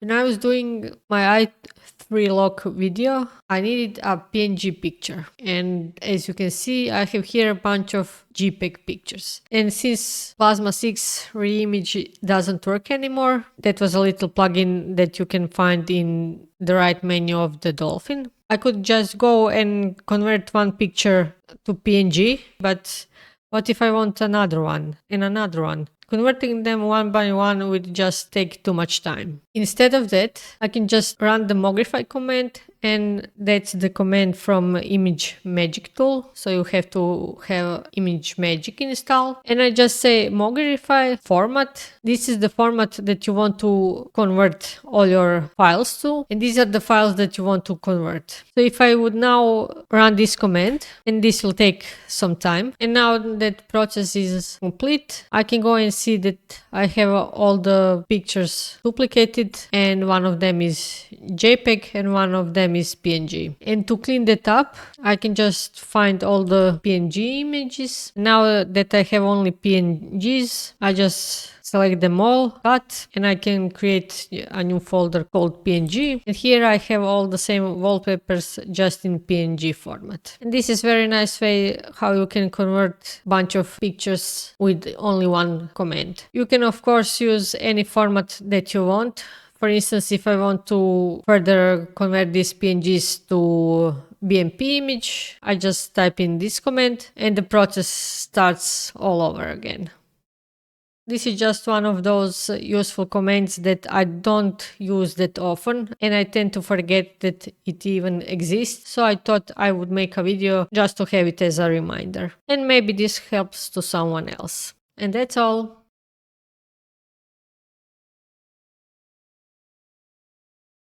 When I was doing my i3 lock video, I needed a PNG picture. And as you can see, I have here a bunch of JPEG pictures. And since Plasma 6 reimage doesn't work anymore, that was a little plugin that you can find in the right menu of the Dolphin. I could just go and convert one picture to PNG, but what if I want another one and another one? Converting them one by one would just take too much time. Instead of that, I can just run the mogrify command, and that's the command from ImageMagick tool. So you have to have ImageMagick installed. And I just say mogrify format. This is the format that you want to convert all your files to. And these are the files that you want to convert. So if I would now run this command, and this will take some time. And now that process is complete, I can go and see that I have all the pictures duplicated, and one of them is JPEG and one of them is PNG. And to clean that up, I can just find all the PNG images. Now that I have only PNGs, I just select them all, cut, and I can create a new folder called PNG. And here I have all the same wallpapers just in PNG format. And this is very nice way how you can convert a bunch of pictures with only one command. You can of course use any format that you want. For instance, if I want to further convert these PNGs to BMP image, I just type in this command and the process starts all over again. This is just one of those useful commands that I don't use that often, and I tend to forget that it even exists, so I thought I would make a video just to have it as a reminder. And maybe this helps to someone else. And that's all.